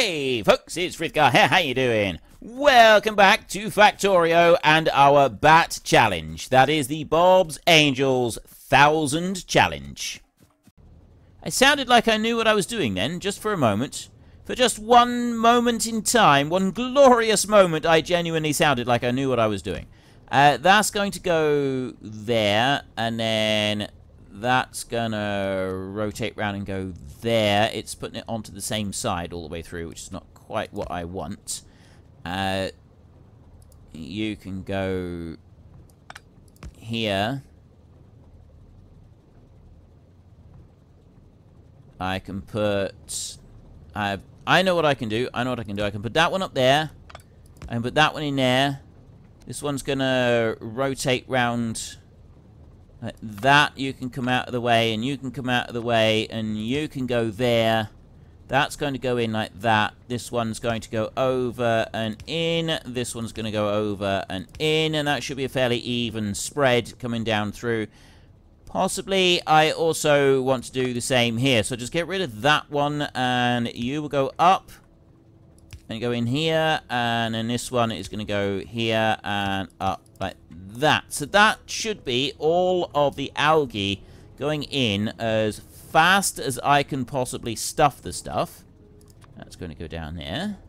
Hey folks, it's Frithgar here, how you doing? Welcome back to Factorio and our Bat Challenge. That is the Bob's Angels 1000 Challenge. I sounded like I knew what I was doing then, just for a moment. For just one moment in time, one glorious moment, I genuinely sounded like I knew what I was doing. That's going to go there, and then that's gonna rotate round and go there. It's putting it onto the same side all the way through, which is not quite what I want. You can go here. I can put... I know what I can do. I can put that one up there. I can put that one in there. This one's gonna rotate round like that. You can come out of the way, and you can come out of the way, and you can go there. That's going to go in like that. This one's going to go over and in. This one's going to go over and in, and that should be a fairly even spread coming down through. Possibly, I also want to do the same here. So just get rid of that one, and you will go up and go in here, and then this one is going to go here and up like that. So that should be all of the algae going in as fast as I can possibly stuff the stuff. That's going to go down there.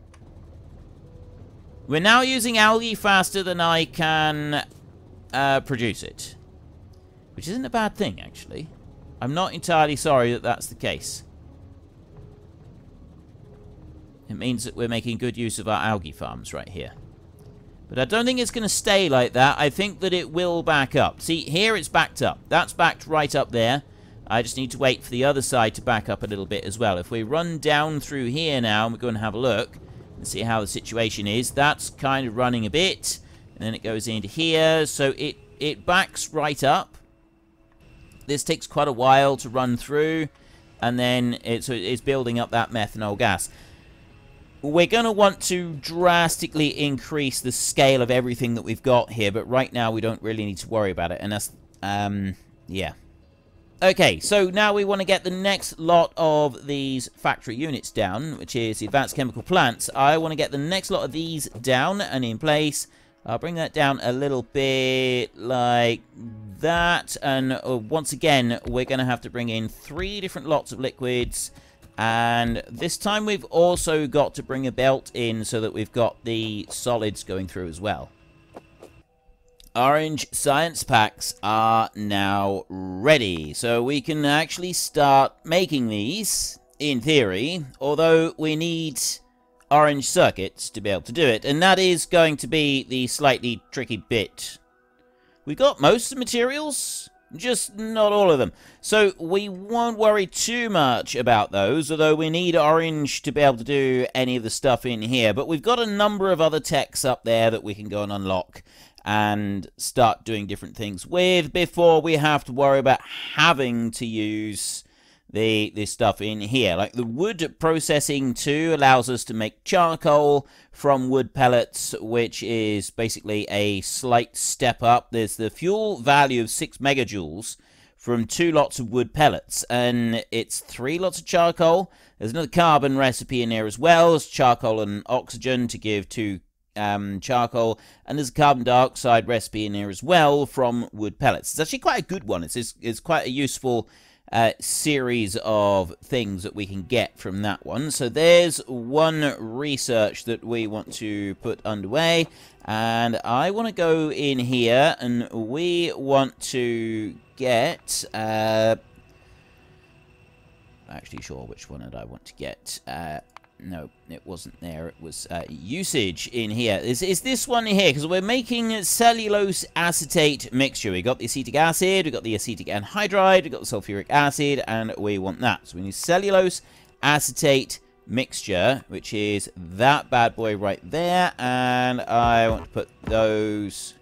We're now using algae faster than I can produce it, which isn't a bad thing, actually. I'm not entirely sorry that that's the case. It means that we're making good use of our algae farms right here. But I don't think it's going to stay like that. I think that it will back up. See, here it's backed up. That's backed right up there. I just need to wait for the other side to back up a little bit as well. If we run down through here now, and we're going to have a look and see how the situation is. That's kind of running a bit. And then it goes into here. So it backs right up. This takes quite a while to run through. And then it's building up that methanol gas. We're going to want to drastically increase the scale of everything that we've got here, but right now we don't really need to worry about it, and that's, yeah. Okay, so now we want to get the next lot of these factory units down, which is the advanced chemical plants. I want to get the next lot of these down and in place. I'll bring that down a little bit like that, and once again, we're going to have to bring in 3 different lots of liquids. And this time we've also got to bring a belt in so that we've got the solids going through as well. Orange science packs are now ready. So we can actually start making these, in theory, although we need orange circuits to be able to do it. And that is going to be the slightly tricky bit. We got most of the materials, just not all of them. So we won't worry too much about those, although we need orange to be able to do any of the stuff in here. But we've got a number of other techs up there that we can go and unlock and start doing different things with before we have to worry about having to use this stuff in here. Like the wood processing 2 allows us to make charcoal from wood pellets, which is basically a slight step up. There's the fuel value of 6 megajoules from 2 lots of wood pellets, and it's 3 lots of charcoal. There's another carbon recipe in there as well. It's charcoal and oxygen to give 2 charcoal, and there's a carbon dioxide recipe in there as well from wood pellets. It's actually quite a good one. It's quite a useful series of things that we can get from that one. So there's one research that we want to put underway, and I want to go in here and we want to get actually sure which one did I want to get. No, it wasn't there. It was usage in here. Is this one here? Because we're making cellulose acetate mixture. We got the acetic acid, we got the acetic anhydride, we got the sulfuric acid, and we want that. So we need cellulose acetate mixture, which is that bad boy right there. And I want to put those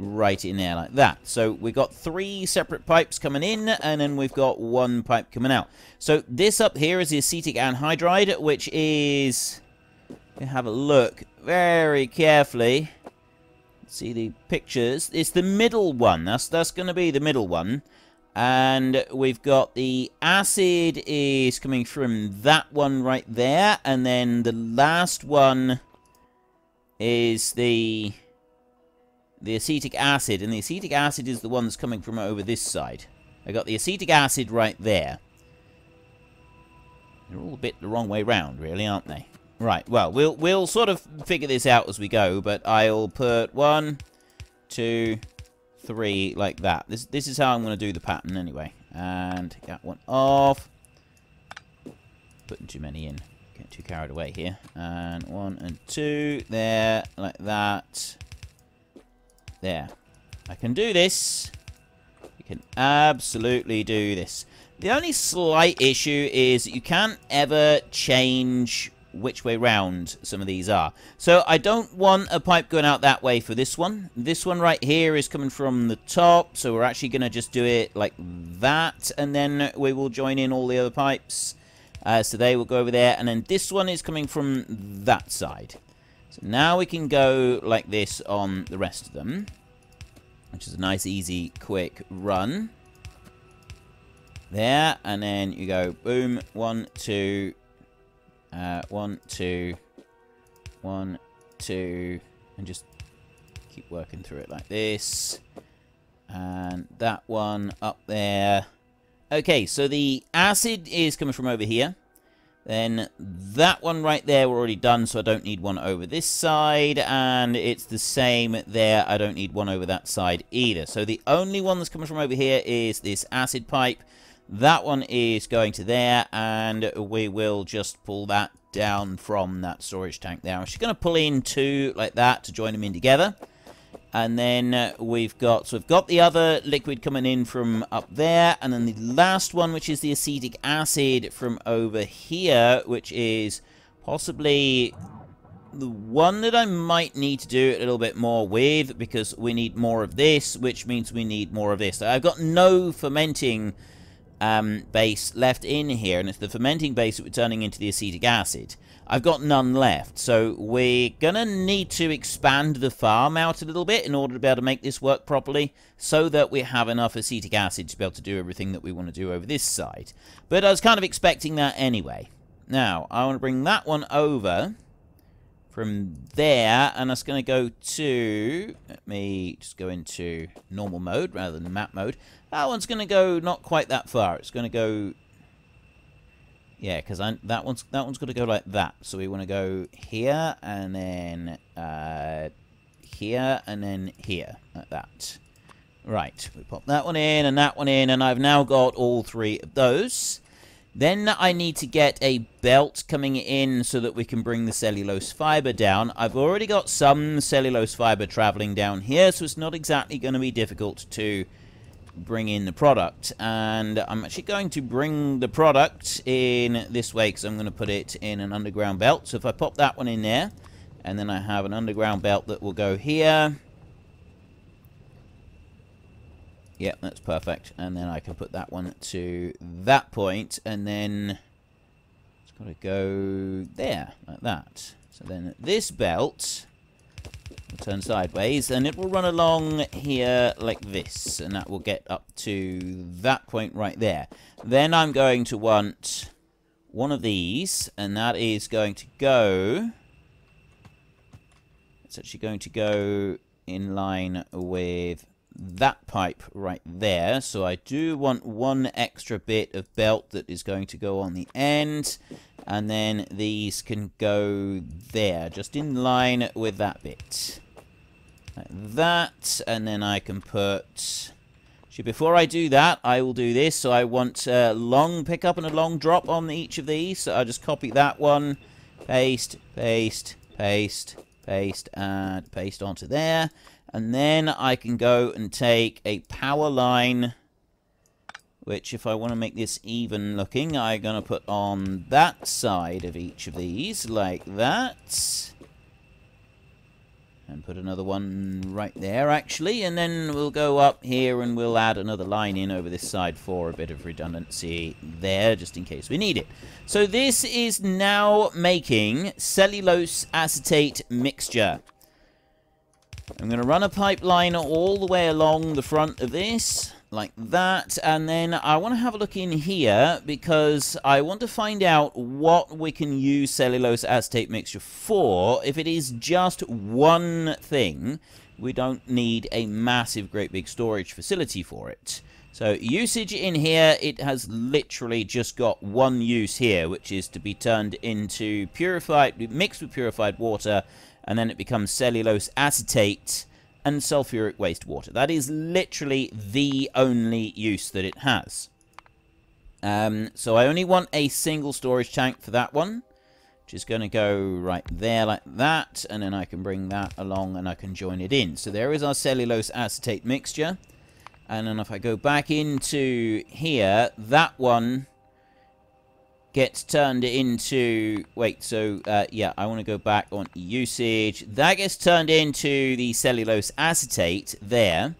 right in there like that. So we've got 3 separate pipes coming in, and then we've got 1 pipe coming out. So this up here is the acetic anhydride, which is, have a look very carefully, see the pictures. It's the middle one. That's going to be the middle one. And we've got the acid is coming from that one right there. And then the last one is the acetic acid. And the acetic acid is the one that's coming from over this side. I got the acetic acid right there. They're all a bit the wrong way round, really, aren't they? Right, well, we'll sort of figure this out as we go, but I'll put 1, 2, 3 like that. This is how I'm going to do the pattern anyway. And take that one off. Putting too many in. Get too carried away here. And 1 and 2 there, like that. There. I can do this. You can absolutely do this. The only slight issue is you can't ever change which way round some of these are. So I don't want a pipe going out that way for this one. This one right here is coming from the top, so we're actually going to just do it like that, and then we will join in all the other pipes. So they will go over there, and then this one is coming from that side. So now we can go like this on the rest of them, which is a nice, easy, quick run. There, and then you go boom, 1, 2, 1, 2, 1, 2, and just keep working through it like this. And that one up there. Okay, so the acid is coming from over here. Then that one right there we're already done, so I don't need one over this side. And it's the same there. I don't need one over that side either. So the only one that's coming from over here is this acid pipe. That one is going to there, and we will just pull that down from that storage tank there. I'm just going to pull in 2 like that to join them in together. And then we've got the other liquid coming in from up there, and then the last one, which is the acetic acid from over here, which is possibly the one that I might need to do a little bit more with, because we need more of this, which means we need more of this. I've got no fermenting base left in here, and it's the fermenting base that we're turning into the acetic acid. I've got none left, so we're gonna need to expand the farm out a little bit in order to be able to make this work properly, so that we have enough acetic acid to be able to do everything that we want to do over this side. But I was kind of expecting that anyway. Now, I want to bring that one over from there, and that's going to go to, let me just go into normal mode rather than map mode. That one's going to go not quite that far. It's going to go, yeah, because that one's going to go like that. So we want to go here, and then here, and then here, like that. Right, we pop that one in, and I've now got all 3 of those. Then I need to get a belt coming in so that we can bring the cellulose fiber down. I've already got some cellulose fiber traveling down here, so it's not exactly going to be difficult to bring in the product. And I'm actually going to bring the product in this way, because I'm going to put it in an underground belt. So if I pop that one in there, and then I have an underground belt that will go here. Yep, that's perfect. And then I can put that one to that point, and then it's got to go there, like that. So then this belt will turn sideways, and it will run along here like this, and that will get up to that point right there. Then I'm going to want one of these, and that is going to go... It's actually going to go in line with that pipe right there. So I do want one extra bit of belt that is going to go on the end, and then these can go there, just in line with that bit, like that. And then I can put, actually before I do that, I will do this. So I want a long pickup and a long drop on each of these, so I'll just copy that one, paste, paste, paste, paste, and paste onto there. And then I can go and take a power line, which, if I want to make this even looking, I'm going to put on that side of each of these, like that. And put another one right there, actually. And then we'll go up here and we'll add another line in over this side for a bit of redundancy there, just in case we need it. So this is now making cellulose acetate mixture. I'm going to run a pipeline all the way along the front of this. like that. And then I want to have a look in here because I want to find out what we can use cellulose acetate mixture for. If it is just one thing, we don't need a massive, great big storage facility for it. So usage in here, it has literally just got one use here, which is to be turned into mixed with purified water, and then it becomes cellulose acetate and sulfuric wastewater. That is literally the only use that it has. So I only want a single storage tank for that one, which is going to go right there like that, and then I can bring that along and I can join it in. So there is our cellulose acetate mixture. And then if I go back into here, that one gets turned into... Wait, so, yeah, I want to go back on usage. That gets turned into the cellulose acetate there.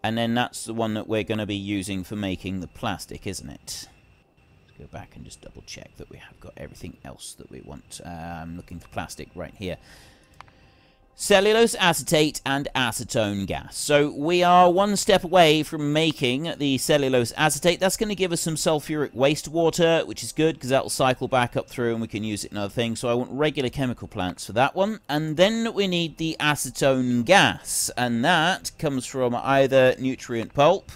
And then that's the one that we're going to be using for making the plastic, isn't it? Let's go back and just double check that we have got everything else that we want. I'm looking for plastic right here. Cellulose acetate and acetone gas. So we are one step away from making the cellulose acetate. That's going to give us some sulfuric wastewater, which is good because that will cycle back up through and we can use it in other things. So I want regular chemical plants for that one. And then we need the acetone gas. And that comes from either nutrient pulp,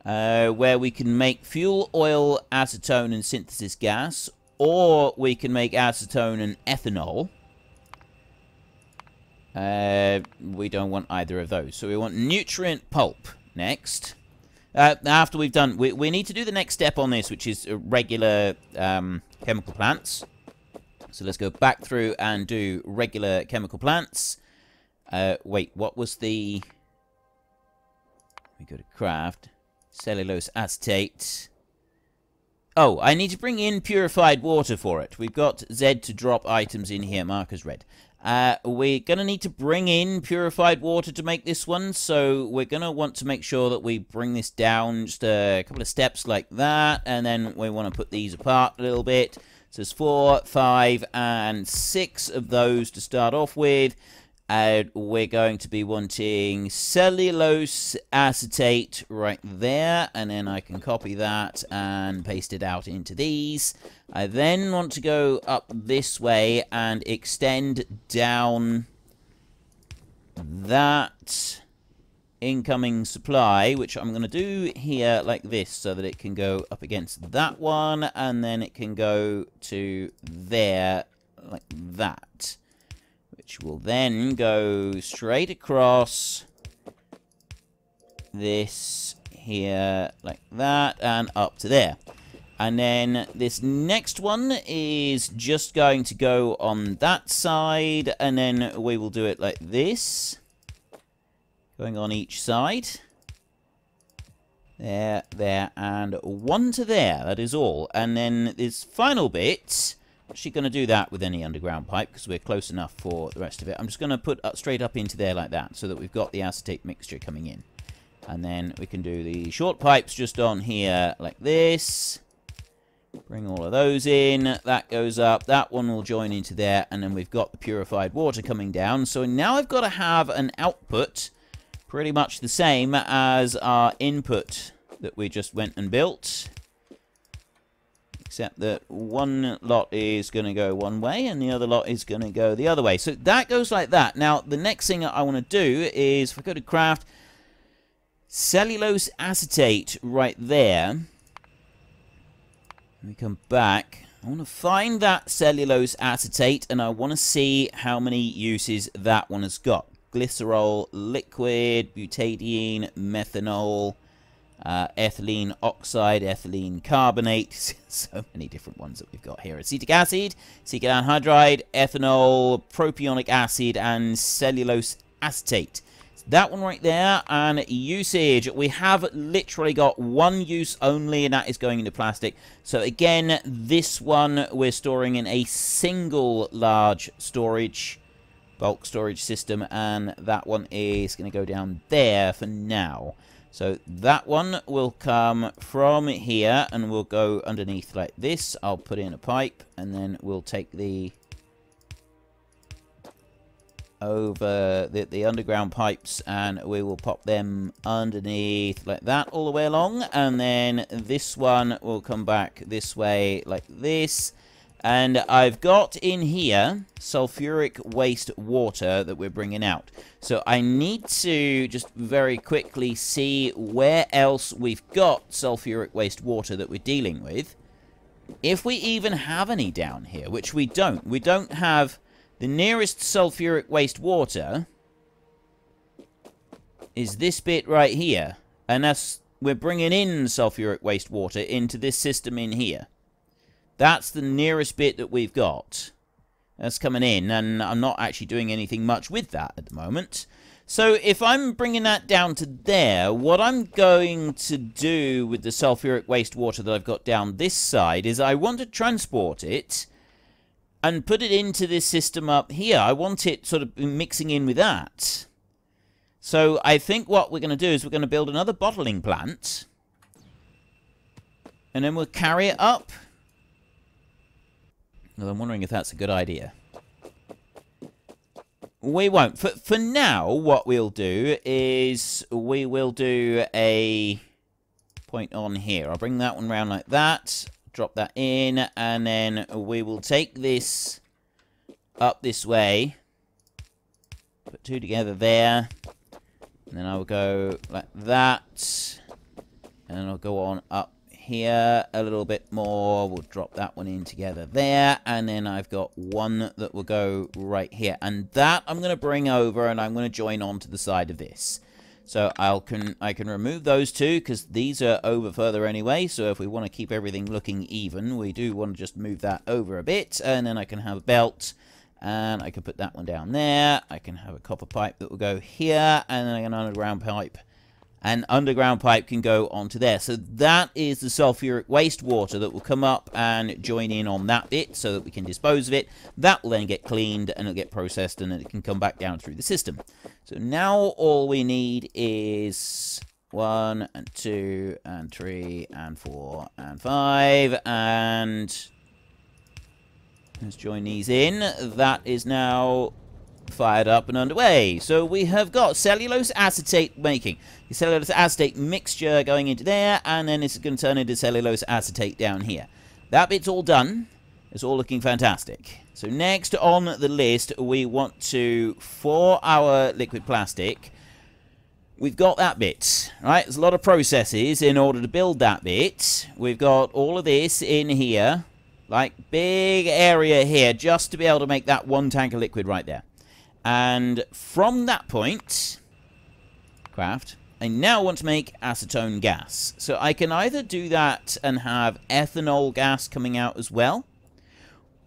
where we can make fuel, oil, acetone, and synthesis gas, or we can make acetone and ethanol. We don't want either of those. So we want nutrient pulp next. After we've done... We need to do the next step on this, which is regular chemical plants. So let's go back through and do regular chemical plants. Wait, what was the... We go to craft. Cellulose acetate. Oh, I need to bring in purified water for it. We've got Z to drop items in here, markers red. We're going to need to bring in purified water to make this one, so we're going to want to make sure that we bring this down just a couple of steps like that, and then we want to put these apart a little bit. So there's 4, 5, and 6 of those to start off with. We're going to be wanting cellulose acetate right there, and then I can copy that and paste it out into these. I then want to go up this way and extend down that incoming supply, which I'm going to do here like this, so that it can go up against that one, and then it can go to there like that. Which will then go straight across this here like that and up to there. And then this next one is just going to go on that side, and then we will do it like this, going on each side. There, there, and one to there. That is all. And then this final bit... Actually going to do that with any underground pipe because we're close enough for the rest of it. I'm just going to put straight up into there like that so that we've got the acetate mixture coming in. And then we can do the short pipes just on here like this. Bring all of those in. That goes up. That one will join into there. And then we've got the purified water coming down. So now I've got to have an output pretty much the same as our input that we just went and built. Except that one lot is going to go one way and the other lot is going to go the other way. So that goes like that. Now, the next thing I want to do is, if I go to craft, cellulose acetate right there. We come back. I want to find that cellulose acetate and I want to see how many uses that one has got. Glycerol, liquid, butadiene, methanol... ethylene oxide, ethylene carbonate, so many different ones that we've got here. Acetic acid, acetic anhydride, ethanol, propionic acid, and cellulose acetate. So that one right there, and usage. We have literally got one use only, and that is going into plastic. So again, this one we're storing in a single large storage, bulk storage system, and that one is going to go down there for now. So that one will come from here and we'll go underneath like this. I'll put in a pipe and then we'll take the over the underground pipes, and we will pop them underneath like that all the way along, and then this one will come back this way like this. And I've got in here sulfuric waste water that we're bringing out. So I need to just very quickly see where else we've got sulfuric waste water that we're dealing with. If we even have any down here, which we don't. We don't have the nearest sulfuric waste water is this bit right here. And that's, we're bringing in sulfuric waste water into this system in here. That's the nearest bit that we've got. That's coming in, and I'm not actually doing anything much with that at the moment. So if I'm bringing that down to there, what I'm going to do with the sulfuric waste water that I've got down this side is I want to transport it and put it into this system up here. I want it sort of mixing in with that. So I think what we're going to do is we're going to build another bottling plant, and then we'll carry it up. Well, I'm wondering if that's a good idea. We won't. For now, what we'll do is we will do a point on here. I'll bring that one round like that, drop that in, and then we will take this up this way, put two together there, and then I will go like that, and then I'll go on up here a little bit more. We'll drop that one in together there, and then I've got one that will go right here, and that I'm going to bring over and I'm going to join on to the side of this. So I can remove those two because these are over further anyway. So if we want to keep everything looking even, we do want to just move that over a bit, and then I can have a belt, and I can put that one down there. I can have a copper pipe that will go here, and then an underground pipe. An underground pipe can go onto there. So that is the sulfuric waste water that will come up and join in on that bit so that we can dispose of it. That will then get cleaned and it'll get processed, and it can come back down through the system. So now all we need is 1 and 2 and 3 and 4 and 5, and let's join these in. That is now fired up and underway. So we have got cellulose acetate making. The cellulose acetate mixture going into there, and then this is going to turn into cellulose acetate down here. That bit's all done. It's all looking fantastic. So next on the list, we want to, for our liquid plastic, we've got that bit, right? There's a lot of processes in order to build that bit. We've got all of this in here, like big area here, just to be able to make that one tank of liquid right there. And from that point, craft, I now want to make acetone gas. So I can either do that and have ethanol gas coming out as well,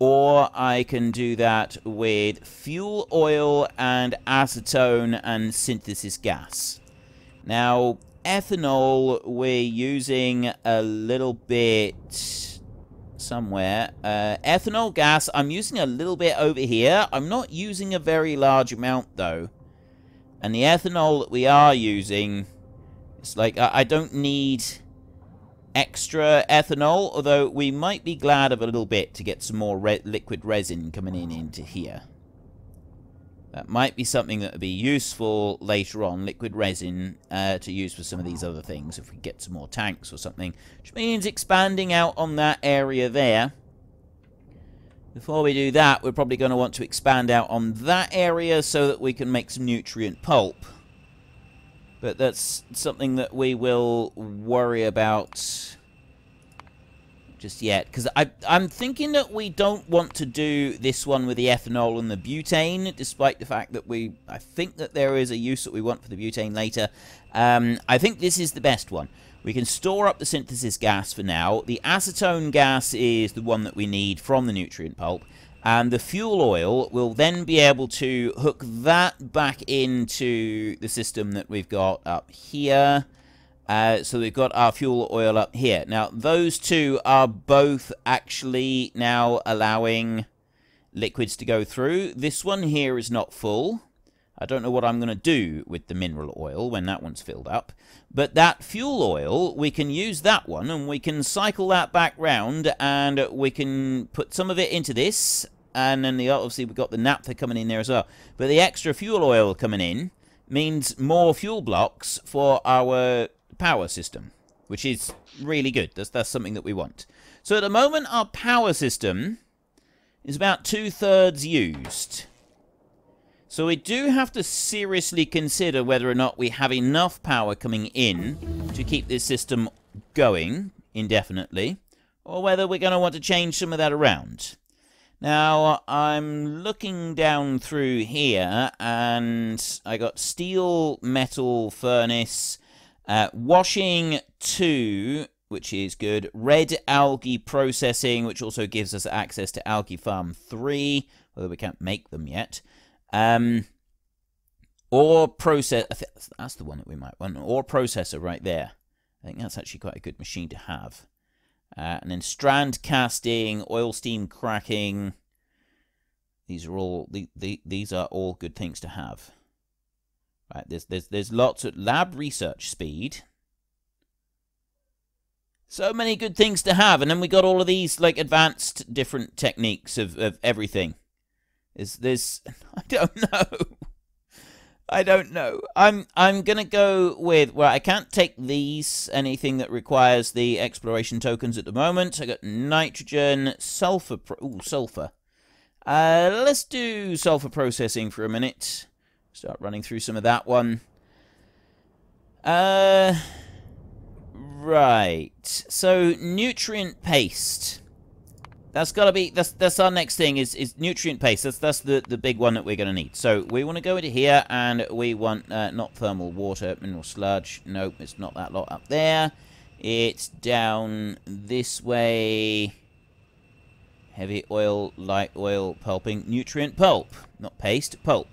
or I can do that with fuel oil and acetone and synthesis gas. Now, ethanol, we're using a little bit somewhere. Ethanol gas, I'm using a little bit over here. I'm not using a very large amount, though. And the ethanol that we are using, it's like, I don't need extra ethanol, although we might be glad of a little bit to get some more liquid resin coming into here. That might be something that would be useful later on, liquid resin, to use for some of these other things, if we get some more tanks or something, which means expanding out on that area there. Before we do that, we're probably going to want to expand out on that area so that we can make some nutrient pulp. But that's something that we will worry about just yet, because I'm thinking that we don't want to do this one with the ethanol and the butane, despite the fact that I think that there is a use that we want for the butane later. I think this is the best one. We can store up the synthesis gas for now. The acetone gas is the one that we need from the nutrient pulp, and the fuel oil will then be able to hook that back into the system that we've got up here. So we've got our fuel oil up here. Now, those two are both actually now allowing liquids to go through. This one here is not full. I don't know what I'm going to do with the mineral oil when that one's filled up. But that fuel oil, we can use that one, and we can cycle that back round, and we can put some of it into this, and then obviously we've got the naphtha coming in there as well. But the extra fuel oil coming in means more fuel blocks for our power system, which is really good. That's something that we want. So at the moment, our power system is about 2/3 used. So we do have to seriously consider whether or not we have enough power coming in to keep this system going indefinitely, or whether we're going to want to change some of that around. Now, I'm looking down through here, and I got steel, metal, furnace, washing 2, which is good, red algae processing, which also gives us access to algae farm 3, although we can't make them yet. Ore process, that's the one that we might want. Ore processor right there. I think that's actually quite a good machine to have. And then strand casting, oil steam cracking. These are all these are all good things to have. Right, there's lots of lab research speed. So many good things to have, and then we got all of these like advanced different techniques of everything. There's I don't know. I'm gonna go with, well, I can't take anything that requires the exploration tokens at the moment. I got nitrogen, sulfur. Sulfur. Let's do sulfur processing for a minute. Start running through some of that one. Right. So nutrient paste. That's gotta be, that's our next thing is nutrient paste. That's the big one that we're gonna need. So we want to go into here, and we want not thermal water, mineral sludge. Nope, it's not that lot up there. It's down this way. Heavy oil, light oil, pulping, nutrient pulp, not paste, pulp.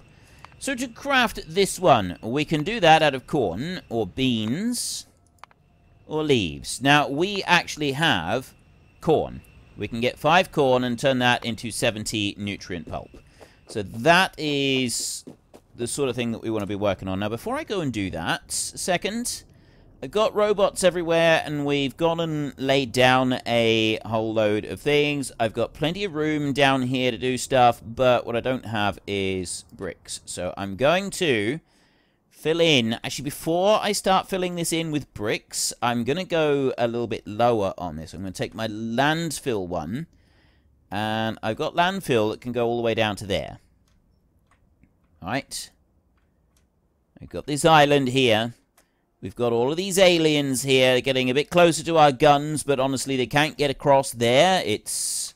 So to craft this one, we can do that out of corn or beans or leaves. Now we actually have corn. We can get 5 corn and turn that into 70 nutrient pulp. So that is the sort of thing that we want to be working on. Now, before I go and do that, second, I've got robots everywhere, and we've gone and laid down a whole load of things. I've got plenty of room down here to do stuff, but what I don't have is bricks. So I'm going to fill in. Actually, before I start filling this in with bricks, I'm going to go a little bit lower on this. I'm going to take my landfill one, and I've got landfill that can go all the way down to there. Alright. I've got this island here. We've got all of these aliens here getting a bit closer to our guns, but honestly, they can't get across there. It's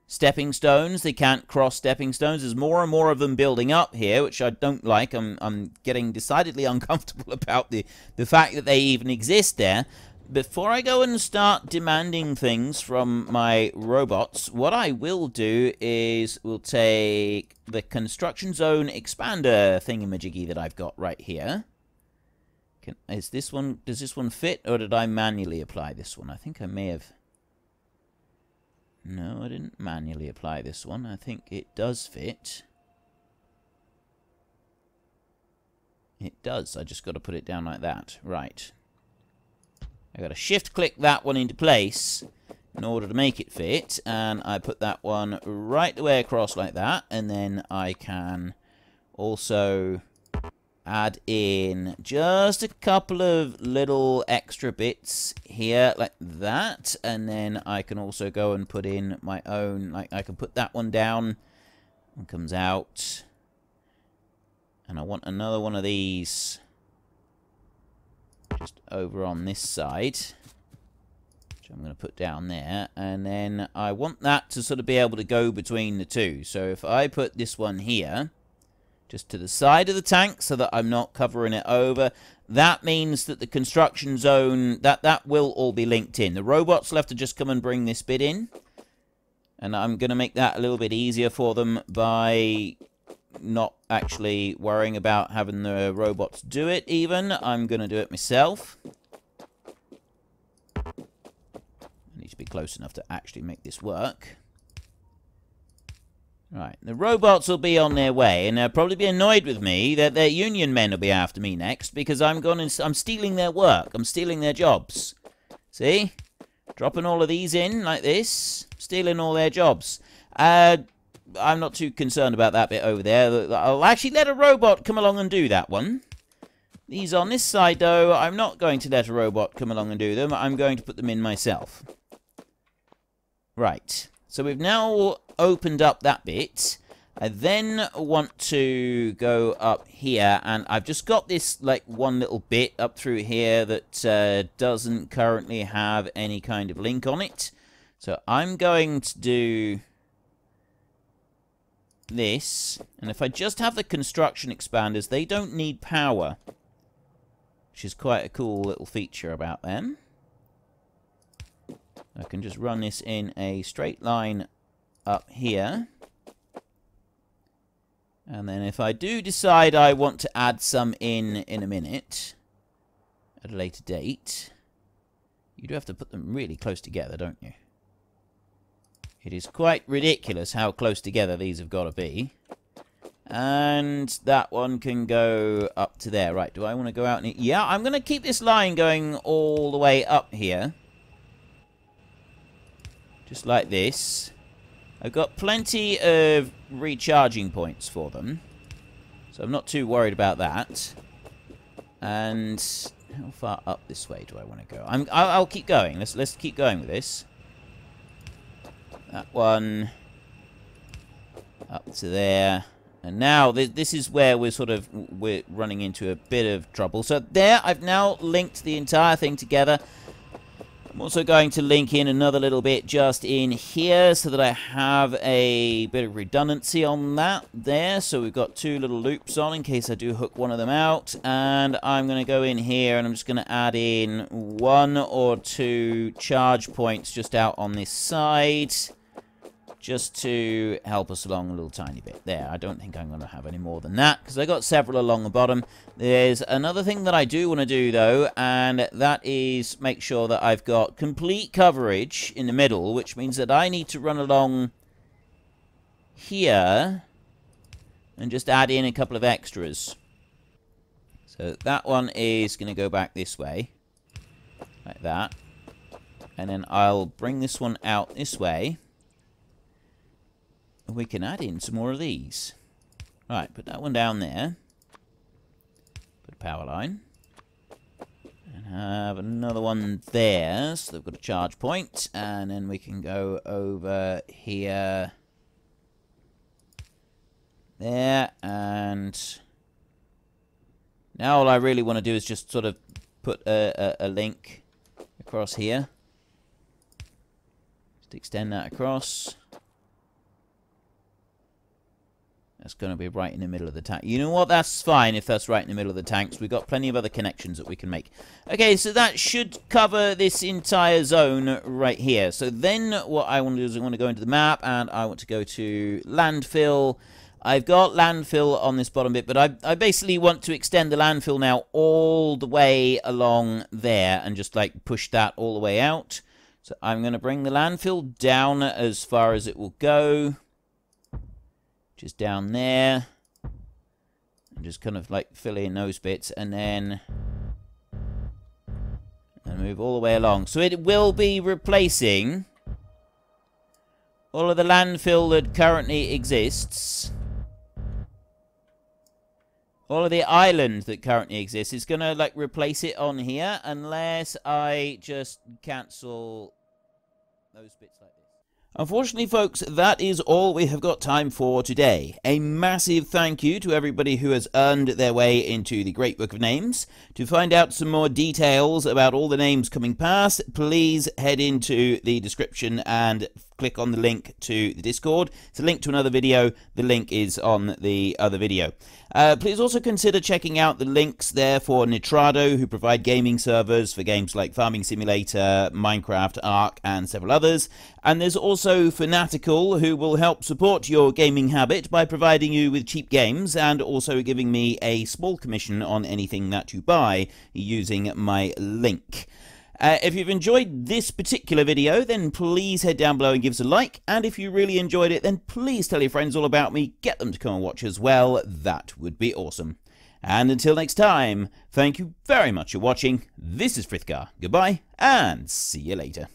stepping stones. They can't cross stepping stones. There's more and more of them building up here, which I don't like. I'm getting decidedly uncomfortable about the fact that they even exist there. Before I go and start demanding things from my robots, what I will do is we'll take the construction zone expander thingamajiggy that I've got right here. Does this one fit, or did I manually apply this one? I think I may have. No, I didn't manually apply this one. I think it does fit. It does. I just got to put it down like that. Right. I got to shift-click that one into place in order to make it fit, and I put that one right the way across like that, and then I can also add in just a couple of little extra bits here like that, and then I can also go and put in my own, like I can put that one down, one comes out, and I want another one of these just over on this side, which I'm going to put down there, and then I want that to sort of be able to go between the two. So if I put this one here just to the side of the tank so that I'm not covering it over, that means that the construction zone, that will all be linked in. The robots will have to just come and bring this bit in, and I'm going to make that a little bit easier for them by not actually worrying about having the robots do it even. I'm going to do it myself. I need to be close enough to actually make this work. Right, the robots will be on their way, and they'll probably be annoyed with me that their union men will be after me next, because I'm stealing their work. I'm stealing their jobs. See? Dropping all of these in like this. Stealing all their jobs. I'm not too concerned about that bit over there. I'll actually let a robot come along and do that one. These on this side, though, I'm not going to let a robot come along and do them. I'm going to put them in myself. Right. So we've now opened up that bit. I then want to go up here, and I've just got this, like, one little bit up through here that doesn't currently have any kind of link on it. So I'm going to do this, and if I just have the construction expanders, they don't need power, which is quite a cool little feature about them. I can just run this in a straight line up here. And then if I do decide I want to add some in a minute, at a later date, you do have to put them really close together, don't you? It is quite ridiculous how close together these have got to be. And that one can go up to there. Right, do I want to go out and... Yeah, I'm going to keep this line going all the way up here. Just like this. I've got plenty of recharging points for them, so I'm not too worried about that. And how far up this way do I want to go? I'll keep going. Let's keep going with this. That one up to there, and now this is where we're running into a bit of trouble. So there, I've now linked the entire thing together. I'm also going to link in another little bit just in here so that I have a bit of redundancy on that there. So we've got two little loops on in case I do hook one of them out. And I'm going to go in here and I'm just going to add in 1 or 2 charge points just out on this side, just to help us along a little tiny bit. There, I don't think I'm going to have any more than that, because I got several along the bottom. There's another thing that I do want to do, though, and that is make sure that I've got complete coverage in the middle, which means that I need to run along here and just add in a couple of extras. So that one is going to go back this way, like that. And then I'll bring this one out this way. We can add in some more of these. Right, put that one down there. Put a power line. And have another one there, so they've got a charge point. And then we can go over here. There, and now all I really want to do is just sort of put a link across here. Just extend that across. That's going to be right in the middle of the tank. You know what? That's fine if that's right in the middle of the tanks. We've got plenty of other connections that we can make. Okay, so that should cover this entire zone right here. So then what I want to do is I want to go into the map, and I want to go to landfill. I've got landfill on this bottom bit, but I basically want to extend the landfill now all the way along there and just like push that all the way out. So I'm going to bring the landfill down as far as it will go. Just down there, and just kind of like fill in those bits, and then move all the way along. So it will be replacing all of the landfill that currently exists. All of the island that currently exists is going to like replace it on here, unless I just cancel those bits like this. Unfortunately, folks, that is all we have got time for today. A massive thank you to everybody who has earned their way into the Great Book of Names. To find out some more details about all the names coming past, please head into the description and click on the link to the Discord. It's a link to another video. The link is on the other video. Please also consider checking out the links there for Nitrado, who provide gaming servers for games like Farming Simulator, Minecraft, Ark, and several others. And there's also Fanatical, who will help support your gaming habit by providing you with cheap games and also giving me a small commission on anything that you buy using my link. If you've enjoyed this particular video, then please head down below and give us a like. And if you really enjoyed it, then please tell your friends all about me. Get them to come and watch as well. That would be awesome. And until next time, thank you very much for watching. This is Frithgar. Goodbye, and see you later.